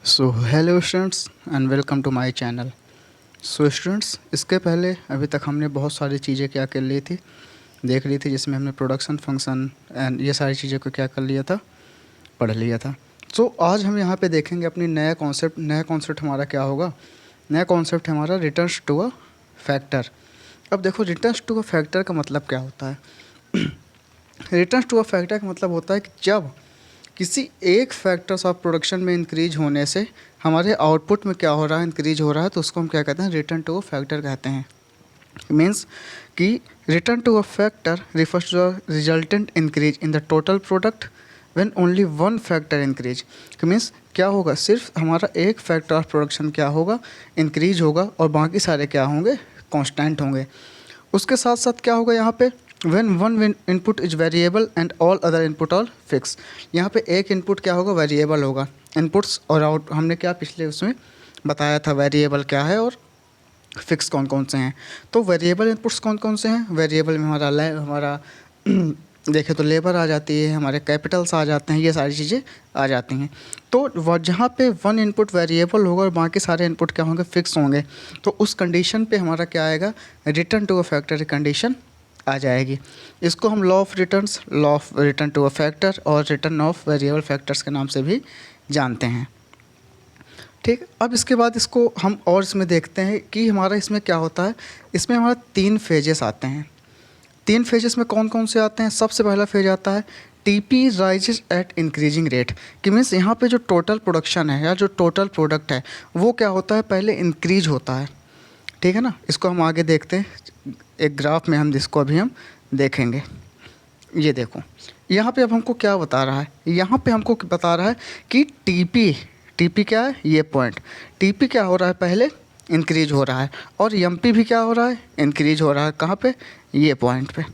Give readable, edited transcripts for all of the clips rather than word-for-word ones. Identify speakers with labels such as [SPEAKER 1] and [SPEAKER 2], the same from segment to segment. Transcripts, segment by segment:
[SPEAKER 1] So hello students and welcome to my channel. So students, इसके पहले अभी तक हमने बहुत सारी चीज़ें क्या कर ली थी, देख ली थी, जिसमें हमने प्रोडक्शन फंक्शन एंड ये सारी चीज़ों को क्या कर लिया था, पढ़ लिया था। सो आज हम यहाँ पे देखेंगे अपनी नया कॉन्सेप्ट हमारा क्या होगा। नया कॉन्सेप्ट हमारा रिटर्न्स टू अ फैक्टर। अब देखो, रिटर्न्स टू अ फैक्टर का मतलब क्या होता है। रिटर्न्स टू अ फैक्टर का मतलब होता है कि जब किसी एक फैक्टर्स ऑफ प्रोडक्शन में इंक्रीज होने से हमारे आउटपुट में क्या हो रहा है, इंक्रीज हो रहा है, तो उसको हम क्या कहते हैं, रिटर्न टू अ फैक्टर कहते हैं। मीन्स कि return to a factor refers to a resultant increase in the total product when only one factor increase. Means क्या होगा, सिर्फ हमारा एक फैक्टर ऑफ प्रोडक्शन क्या होगा, इंक्रीज होगा, और बाकी सारे क्या होंगे, कांस्टेंट होंगे। उसके साथ साथ क्या होगा यहाँ पे, when one input is variable and all other input all fix। यहाँ पे एक इनपुट क्या होगा, वेरिएबल होगा। इनपुट्स और आउट हमने क्या पिछले उसमें बताया था, वेरिएबल क्या है और फिक्स कौन कौन से हैं। तो वेरिएबल इनपुट्स कौन कौन से हैं, वेरिएबल में हमारा देखें तो लेबर आ जाती है, हमारे कैपिटल्स आ जाते हैं, ये सारी चीज़ें आ जाती हैं। तो वह जहाँ पे वन इनपुट वेरिएबल होगा और बाकी सारे इनपुट क्या होंगे, फिक्स होंगे, तो उस कंडीशन पे हमारा क्या आएगा, return to a factor condition आ जाएगी। इसको हम law of return to a factor और रिटर्न ऑफ वेरिएबल फैक्टर्स के नाम से भी जानते हैं। ठीक, अब इसके बाद इसको हम और इसमें देखते हैं कि हमारा इसमें क्या होता है। इसमें हमारा 3 फेजेस आते हैं। 3 फेजेस में कौन कौन से आते हैं। सबसे पहला फेज आता है TP rises at increasing rate. कि मीन्स यहाँ पे जो टोटल प्रोडक्शन है या जो टोटल प्रोडक्ट है वो क्या होता है, पहले इंक्रीज होता है। ठीक है ना, इसको हम आगे देखते हैं एक ग्राफ में, हम इसको अभी हम देखेंगे। ये देखो, यहाँ पे अब हमको क्या बता रहा है, यहाँ पे हमको बता रहा है कि टीपी क्या है, ये पॉइंट टीपी क्या हो रहा है, पहले इंक्रीज हो रहा है, और एमपी भी क्या हो रहा है, इंक्रीज हो रहा है। कहाँ पे, ये पॉइंट पे।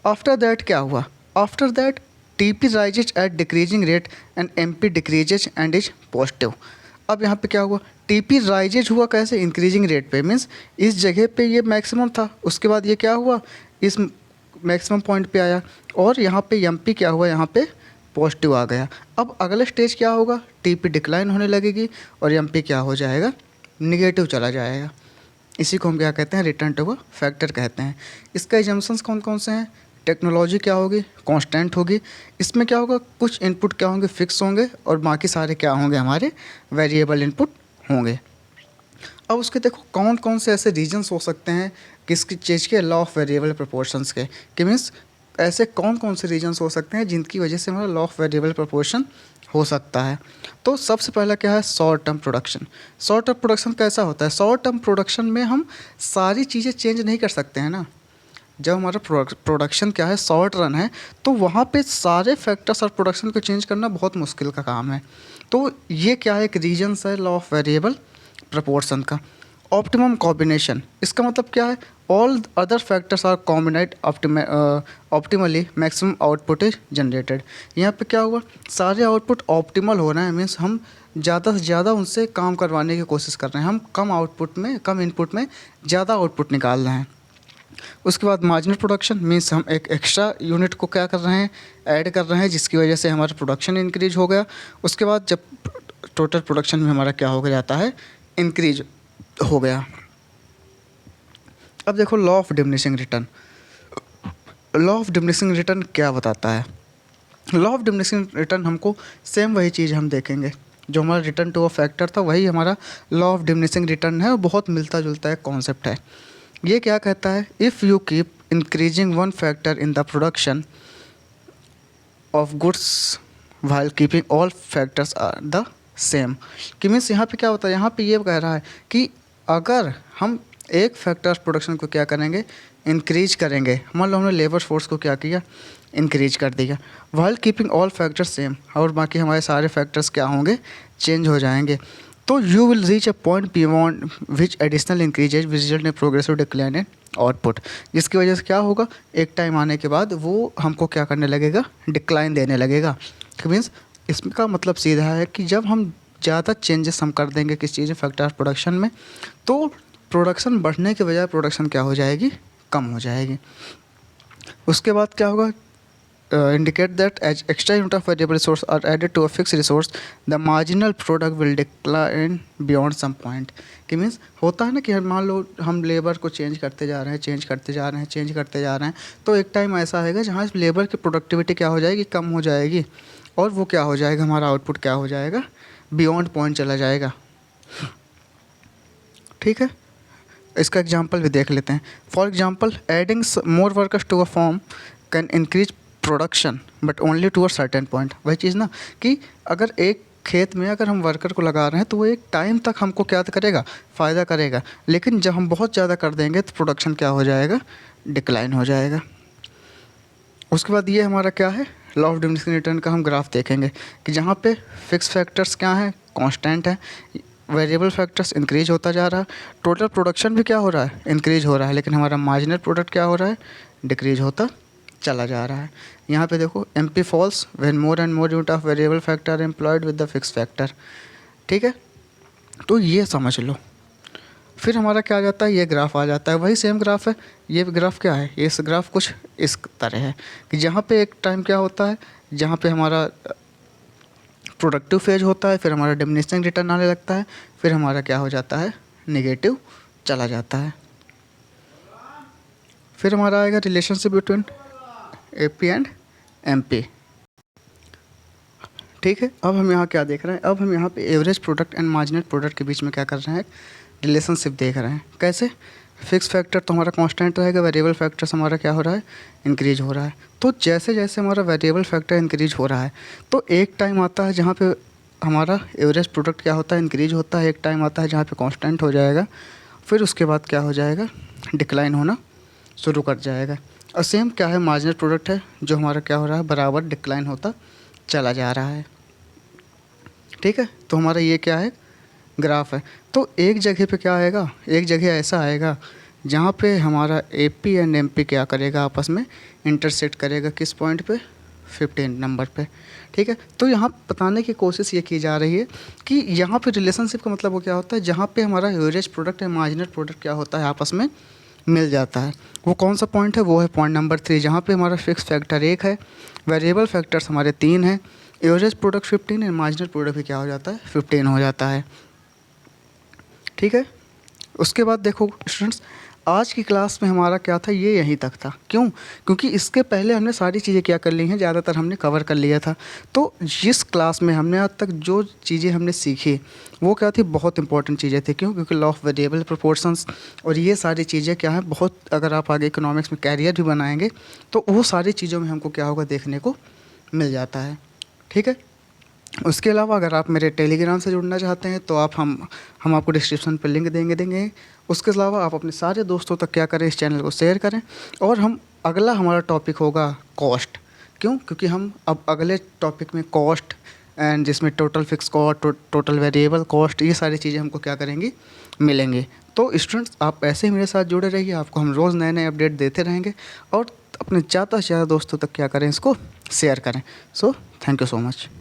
[SPEAKER 1] आफ्टर दैट क्या हुआ, after that TP rises eight decreasing rate and MP decreases and is positive. अब यहाँ पे क्या हुआ, टीपी राइजेज हुआ कैसे, इंक्रीजिंग रेट पे। मीन्स इस जगह पे ये मैक्सिमम था, उसके बाद ये क्या हुआ, इस मैक्सिमम पॉइंट पे आया, और यहाँ पे एमपी क्या हुआ, यहाँ पे पॉजिटिव आ गया। अब अगला स्टेज क्या होगा, टीपी डिक्लाइन होने लगेगी और एमपी क्या हो जाएगा, निगेटिव चला जाएगा। इसी को हम क्या कहते हैं, रिटर्न टू अ फैक्टर कहते हैं। इसका एजम्पशंस कौन कौन से हैं, टेक्नोलॉजी क्या होगी, कांस्टेंट होगी। इसमें क्या होगा, कुछ इनपुट क्या होंगे, फिक्स होंगे, और बाकी सारे क्या होंगे, हमारे वेरिएबल इनपुट होंगे। अब उसके देखो कौन कौन से ऐसे रीजन्स हो सकते हैं किसकी चीज़ के, लॉ ऑफ वेरिएबल प्रोपोर्शंस के। कि मीन्स ऐसे कौन कौन से रीजन्स हो सकते हैं जिनकी वजह से हमारा लॉ ऑफ वेरिएबल प्रोपोर्शन हो सकता है। तो सबसे पहला क्या है, short term production. Short term production कैसा होता है, शॉर्ट टर्म प्रोडक्शन में हम सारी चीज़ें चेंज नहीं कर सकते हैं ना। जब हमारा प्रोडक्शन क्या है, शॉर्ट रन है, तो वहाँ पे सारे फैक्टर्स और प्रोडक्शन को चेंज करना बहुत मुश्किल का काम है। तो ये क्या है, एक रीजन्स है लॉ ऑफ वेरिएबल प्रोपोर्शन का। ऑप्टिमम कॉम्बिनेशन, इसका मतलब क्या है, all other factors are combinate optimally maximum output is generated. यहाँ पे क्या हुआ, सारे आउटपुट ऑप्टिमल हो रहे हैं। मीन्स हम ज़्यादा से ज़्यादा उनसे काम करवाने की कोशिश कर रहे हैं, हम कम आउटपुट में, कम इनपुट में ज़्यादा आउटपुट निकाल रहे हैं। उसके बाद मार्जिनल प्रोडक्शन, मीन्स हम एक एक्स्ट्रा यूनिट को क्या कर रहे हैं, ऐड कर रहे हैं, जिसकी वजह से हमारा प्रोडक्शन इंक्रीज हो गया। उसके बाद जब टोटल प्रोडक्शन में हमारा क्या हो गया जाता है, इंक्रीज हो गया। अब देखो law of diminishing return. Law of diminishing return क्या बताता है, लॉ ऑफ डिमिनिशिंग रिटर्न हमको सेम वही चीज़ हम देखेंगे जो हमारा रिटर्न टू अ फैक्टर था, वही हमारा लॉ ऑफ डिमिनिशिंग रिटर्न है, और बहुत मिलता जुलता एक कॉन्सेप्ट है। ये क्या कहता है, if you keep increasing one factor in the production of goods while keeping all factors are the same. कि मीन्स यहाँ पे क्या होता है, यहाँ पे ये कह रहा है कि अगर हम एक फैक्टर प्रोडक्शन को क्या करेंगे, इंक्रीज करेंगे, मान लो हमने लेबर फोर्स को क्या किया, इंक्रीज कर दिया, while keeping all factors same, और बाकी हमारे सारे फैक्टर्स क्या होंगे, चेंज हो जाएंगे, तो you will reach a point beyond which additional increases result in progressive decline in output. जिसकी वजह से क्या होगा, एक टाइम आने के बाद वो हमको क्या करने लगेगा, डिक्लाइन देने लगेगा। मीन्स इसका मतलब सीधा है कि जब हम ज़्यादा चेंजेस हम कर देंगे किस चीज़ में, फैक्टर प्रोडक्शन में, तो प्रोडक्शन बढ़ने के बजाय प्रोडक्शन क्या हो जाएगी, कम हो जाएगी। उसके बाद क्या होगा, indicate that as extra unit of variable resource are added to a fixed resource, the marginal product will decline beyond some point. कि मीन्स होता है ना कि मान लो हम लेबर को चेंज करते जा रहे हैं, चेंज करते जा रहे हैं, चेंज करते जा रहे हैं, तो एक टाइम ऐसा आएगा जहाँ इस लेबर की प्रोडक्टिविटी क्या हो जाएगी, कम हो जाएगी, और वो क्या हो जाएगा, हमारा आउटपुट क्या हो जाएगा, बियॉन्ड पॉइंट चला जाएगा। ठीक है, इसका एग्जांपल भी देख लेते हैं। For example, adding more workers to a farm can increase production but only to a certain point. वही चीज़ ना कि अगर एक खेत में अगर हम वर्कर को लगा रहे हैं तो वो एक टाइम तक हमको क्या करेगा, फ़ायदा करेगा, लेकिन जब हम बहुत ज़्यादा कर देंगे तो प्रोडक्शन क्या हो जाएगा, डिक्लाइन हो जाएगा। उसके बाद ये हमारा क्या है, लॉ ऑफ डिमिनिशिंग रिटर्न का हम ग्राफ देखेंगे कि जहाँ पे फिक्स फैक्टर्स क्या हैं, कांस्टेंट है, वेरिएबल फैक्टर्स इंक्रीज होता जा रहा है, टोटल प्रोडक्शन भी क्या हो रहा है, इंक्रीज हो रहा है, लेकिन हमारा मार्जिनल प्रोडक्ट क्या हो रहा है, डिक्रीज होता चला जा रहा है। यहाँ पे देखो, M P falls when more and more unit of variable factor employed with the fix factor. ठीक है, तो ये समझ लो। फिर हमारा क्या आ जाता है, ये ग्राफ आ जाता है, वही सेम ग्राफ है। ये ग्राफ क्या है, ये ग्राफ कुछ इस तरह है कि जहाँ पे एक टाइम क्या होता है, जहाँ पे हमारा प्रोडक्टिव फेज होता है, फिर हमारा डिमिनिशिंग रिटर्न आने लगता है, फिर हमारा क्या हो जाता है, नेगेटिव चला जाता है। फिर हमारा आएगा relationship between A P and M P. ठीक है, अब हम यहाँ क्या देख रहे हैं, अब हम यहाँ पे average product and marginal product के बीच में क्या कर रहे हैं, रिलेशनशिप देख रहे हैं। कैसे, फिक्स फैक्टर तो हमारा कांस्टेंट रहेगा, वेरिएबल फैक्टर्स हमारा क्या हो रहा है, इंक्रीज हो रहा है। तो जैसे जैसे हमारा वेरिएबल फैक्टर इंक्रीज हो रहा है, तो एक टाइम आता है जहाँ पे हमारा एवरेज प्रोडक्ट क्या होता है, इंक्रीज होता है, एक टाइम आता है जहाँ पे कांस्टेंट हो जाएगा, फिर उसके बाद क्या हो जाएगा, डिक्लाइन होना शुरू कर जाएगा। और सेम क्या है, मार्जिनल प्रोडक्ट है जो हमारा क्या हो रहा है, बराबर डिक्लाइन होता चला जा रहा है। ठीक है, तो हमारा ये क्या है, ग्राफ है। तो एक जगह पे क्या आएगा, एक जगह ऐसा आएगा जहाँ पे हमारा A P and M P क्या करेगा, आपस में इंटरसेक्ट करेगा, किस पॉइंट पे, 15 नंबर पे। ठीक है, तो यहाँ बताने की कोशिश ये की जा रही है कि यहाँ पे रिलेशनशिप का मतलब वो क्या होता है, जहाँ पे हमारा average product and marginal product क्या होता है, आपस में मिल जाता है। वो कौन सा पॉइंट है, वो है पॉइंट नंबर 3, जहाँ पे हमारा फिक्स फैक्टर 1 है, वेरिएबल फैक्टर्स हमारे 3 हैं, average product 15 and marginal product भी क्या हो जाता है, 15 हो जाता है। ठीक है, उसके बाद देखो स्टूडेंट्स, आज की क्लास में हमारा क्या था, ये यहीं तक था। क्यों, क्योंकि इसके पहले हमने सारी चीज़ें क्या कर ली हैं, ज़्यादातर हमने कवर कर लिया था। तो जिस क्लास में हमने आज तक जो चीज़ें हमने सीखी वो क्या थी, बहुत इंपॉर्टेंट चीज़ें थी। क्यों, क्योंकि लॉ ऑफ वेरिएबल प्रोपोर्शंस और ये सारी चीज़ें क्या हैं, बहुत, अगर आप आगे इकोनॉमिक्स में कैरियर भी बनाएंगे तो वो सारी चीज़ों में हमको क्या होगा, देखने को मिल जाता है। ठीक है, उसके अलावा अगर आप मेरे टेलीग्राम से जुड़ना चाहते हैं तो आप हम आपको डिस्क्रिप्शन पर लिंक देंगे। उसके अलावा आप अपने सारे दोस्तों तक क्या करें, इस चैनल को शेयर करें। और अगला हमारा टॉपिक होगा कॉस्ट। क्यों, क्योंकि हम अब अगले टॉपिक में कॉस्ट एंड जिसमें total fix cost, total variable cost, ये सारी चीज़ें हमको क्या करेंगी, मिलेंगे। तो स्टूडेंट्स, आप ऐसे ही मेरे साथ जुड़े रहिए, आपको हम रोज़ नए नए अपडेट देते रहेंगे और अपने ज़्यादा से ज़्यादा दोस्तों तक क्या करें, इसको शेयर करें। So thank you so much.